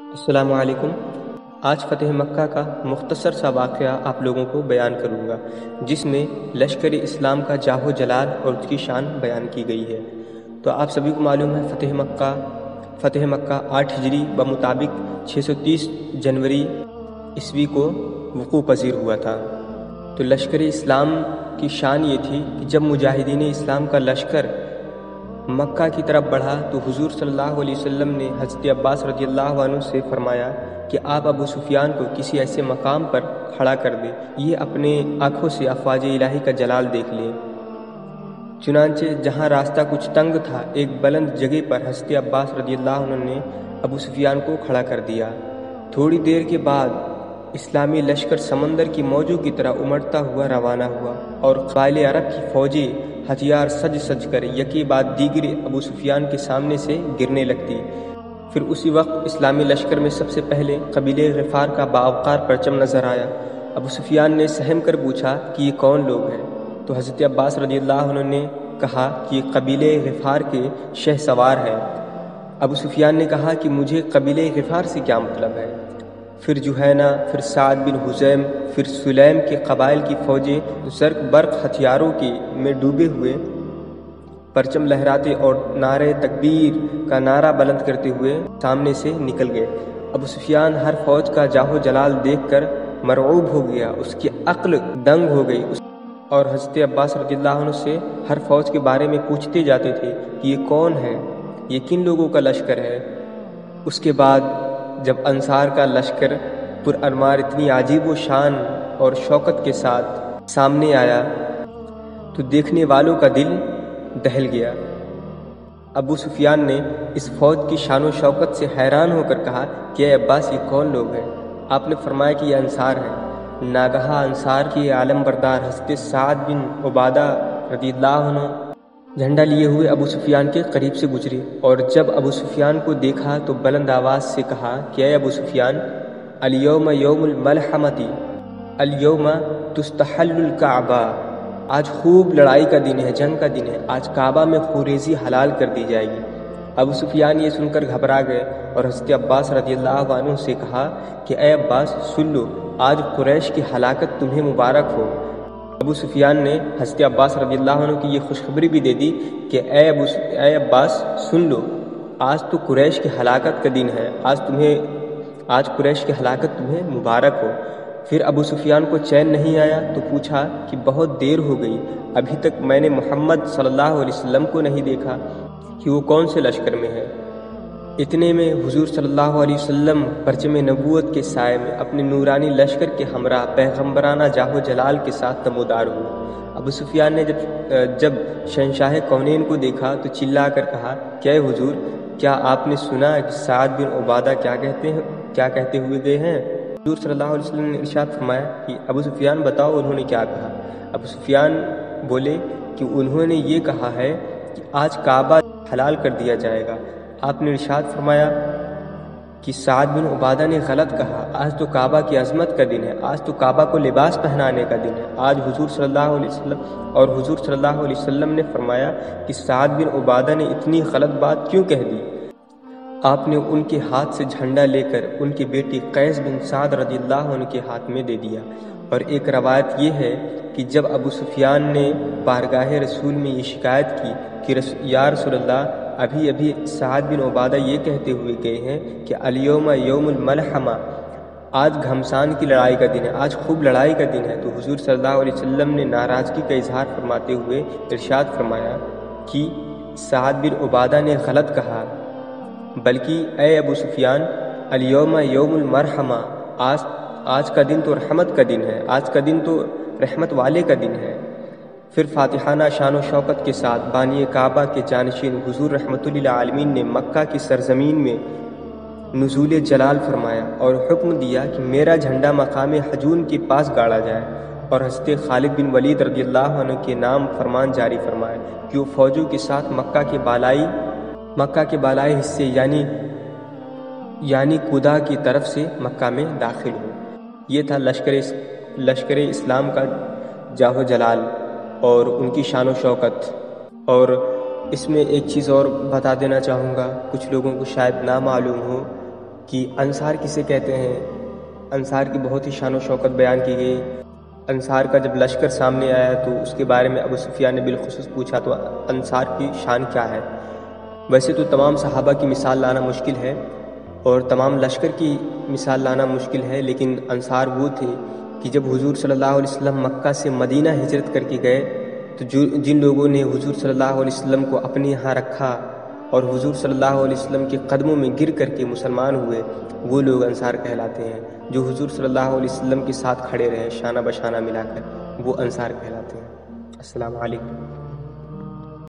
السلام علیکم۔ آج فتح مکہ کا مختصر سا واقعہ آپ لوگوں کو بیان کروں گا، جس میں لشکر اسلام کا جاہ و جلال اور اس کی شان بیان کی گئی ہے۔ تو آپ سبھی کو معلوم ہے فتح مکہ 8 ہجری بمطابق 630 جنوری عیسوی کو وقوع پذیر ہوا تھا۔ تو لشکر اسلام کی شان یہ تھی کہ جب مجاہدین اسلام کا لشکر مکہ کی طرف بڑھا تو حضور صلی اللہ علیہ وسلم نے حضرت عباس رضی اللہ عنہ سے فرمایا کہ آپ ابو سفیان کو کسی ایسے مقام پر کھڑا کر دیں، یہ اپنے آنکھوں سے افواج الہی کا جلال دیکھ لیں۔ چنانچہ جہاں راستہ کچھ تنگ تھا، ایک بلند جگہ پر حضرت عباس رضی اللہ عنہ نے ابو سفیان کو کھڑا کر دیا۔ تھوڑی دیر کے بعد اسلامی لشکر سمندر کی موجوں کی طرح امڑتا ہوا روانہ ہوا اور قبائل عرب کی فوجیں ہتھیار سج کر یکی بعد دیگرے ابو سفیان کے سامنے سے گرنے لگتی۔ پھر اسی وقت اسلامی لشکر میں سب سے پہلے قبیلہ غفار کا باوقار پرچم نظر آیا۔ ابو سفیان نے سہم کر پوچھا کہ یہ کون لوگ ہیں؟ تو حضرت عباس رضی اللہ عنہ نے کہا کہ یہ قبیلہ غفار کے شہ سوار ہیں۔ ابو سفیان نے کہا کہ مجھے قبیلہ غفار سے کیا مطلب ہے؟ پھر جوہینہ، پھر سعد بن حزیم، پھر سلیم کے قبائل کی فوجیں زرق برق ہتھیاروں میں ڈوبے ہوئے پرچم لہراتے اور نعرہ تکبیر کا نعرہ بلند کرتے ہوئے سامنے سے نکل گئے۔ ابو سفیان ہر فوج کا جاہ و جلال دیکھ کر مرعوب ہو گیا، اس کی عقل دنگ ہو گئی، اور حضرت عباس رضی اللہ عنہ سے ہر فوج کے بارے میں پوچھتے جاتے تھے کہ یہ کون ہے، یہ کن لوگوں کا لشکر ہے۔ اس کے بعد جب انصار کا لشکر پر انوار اتنی عجیب و شان اور شوکت کے ساتھ سامنے آیا تو دیکھنے والوں کا دل دہل گیا۔ ابو سفیان نے اس فوج کی شان و شوکت سے حیران ہو کر کہا کہ اے عباس، یہ کون لوگ ہیں؟ آپ نے فرمایا کہ یہ انصار ہیں۔ ناگہاں انصار کے عالم بردار حضرت سعد بن عبادہ رضی اللہ عنہ جھنڈا لیے ہوئے ابو سفیان کے قریب سے گزرے، اور جب ابو سفیان کو دیکھا تو بلند آواز سے کہا کہ اے ابو سفیان، الیوم یوم الملحمۃ، الیوم تستحل الکعبہ، آج خوب لڑائی کا دن ہے، جنگ کا دن ہے، آج کعبہ میں خوریزی حلال کر دی جائے گی۔ ابو سفیان یہ سن کر گھبرا گئے اور حضرت عباس رضی اللہ عنہ سے کہا کہ اے عباس سن لو، آج قریش کی ہلاکت تمہیں مبارک ہو۔ ابو سفیان نے حضرت عباس رضی اللہ عنہ کی یہ خوشخبری بھی دے دی کہ اے عباس سن لو، آج تو قریش کی ہلاکت کا دن ہے، آج قریش کی ہلاکت تمہیں مبارک ہو۔ پھر ابو سفیان کو چین نہیں آیا تو پوچھا کہ بہت دیر ہو گئی، ابھی تک میں نے محمد صلی اللہ علیہ وسلم کو نہیں دیکھا کہ وہ کون سے لشکر میں ہے۔ اتنے میں حضور صلی اللہ علیہ وسلم پرچم نبوت کے سائے میں اپنے نورانی لشکر کے ہمراہ پیغمبرانہ جاہ و جلال کے ساتھ نمودار ہوئے۔ ابو سفیان نے جب شہنشاہ کونین کو دیکھا تو چلا کر کہا کہ اے حضور، کیا آپ نے سنا کہ سعد بن عبادہ کیا کہتے ہوئے گئے ہیں؟ حضور صلی اللہ علیہ وسلم نے ارشاد فرمایا کہ ابو سفیان بتاؤ انہوں نے کیا کہا۔ ابو سفیان بولے کہ انہوں نے یہ کہا ہے کہ آج کعبہ حلال کر دیا جائے گا۔ آپ نے ارشاد فرمایا کہ سعد بن عبادہ نے غلط کہا، آج تو کعبہ کی عظمت کا دن ہے، آج تو کعبہ کو لباس پہنانے کا دن ہے۔ آج حضور صلی اللہ علیہ وسلم نے فرمایا کہ سعد بن عبادہ نے اتنی غلط بات کیوں کہہ دی؟ آپ نے ان کے ہاتھ سے جھنڈا لے کر ان کی بیٹی قیس بن سعد رضی اللہ عنہ کے ہاتھ میں دے دیا۔ اور ایک روایت یہ ہے کہ جب ابو سفیان نے بارگاہ رسول میں یہ شکایت کی کہ یا رسول اللہ، ابھی سعد بن عبادہ یہ کہتے ہوئے گئے ہیں کہ الیوم یوم الملحمہ، آج گھمسان کی لڑائی کا دن ہے، آج خوب لڑائی کا دن ہے، تو حضور صلی اللہ علیہ وسلم نے ناراضگی کا اظہار فرماتے ہوئے ارشاد فرمایا کہ سعد بن عبادہ نے غلط کہا، بلکہ اے ابو سفیان، الیوم یوم المرحمہ، آج کا دن تو رحمت کا دن ہے، آج کا دن تو رحمت والے کا دن ہے۔ پھر فاتحانہ شان و شوکت کے ساتھ بانی کعبہ کے جانشین حضور رحمت للعالمین نے مکہ کی سرزمین میں نزول جلال فرمایا اور حکم دیا کہ میرا جھنڈا مقام حجون کے پاس گاڑا جائے، اور حضرت خالد بن ولید رضی اللہ عنہ کے نام فرمان جاری فرمایا کہ وہ فوجوں کے ساتھ مکہ کے بالائی حصے یعنی قدا کی طرف سے مکہ میں داخل ہو۔ یہ تھا لشکر اسلام کا جاہ و جلال اور ان کی شان و شوکت۔ اور اس میں ایک چیز اور بتا دینا چاہوں گا، کچھ لوگوں کو شاید نہ معلوم ہو کہ انصار کسے کہتے ہیں، انصار کی بہت ہی شان و شوکت بیان کی گئی۔ انصار کا جب لشکر سامنے آیا تو اس کے بارے میں ابو سفیان نے بالخصوص پوچھا تو انصار کی شان کیا ہے۔ ویسے تو تمام صحابہ کی مثال لانا مشکل ہے اور تمام لشکر کی مثال لانا مشکل ہے، لیکن انصار وہ تھے کہ جب حضور صلی اللہ علیہ وسلم مکہ سے مدینہ ہجرت کر کے گئے تو جن لوگوں نے حضور صلی اللہ علیہ وسلم کو اپنے یہاں رکھا اور حضور صلی اللہ علیہ وسلم کے قدموں میں گر کر کے مسلمان ہوئے، وہ لوگ انصار کہلاتے ہیں۔ جو حضور صلی اللہ علیہ وسلم کے ساتھ کھڑے رہے شانہ بشانہ ملا کر، وہ انصار کہلاتے ہیں۔ السلام علیکم۔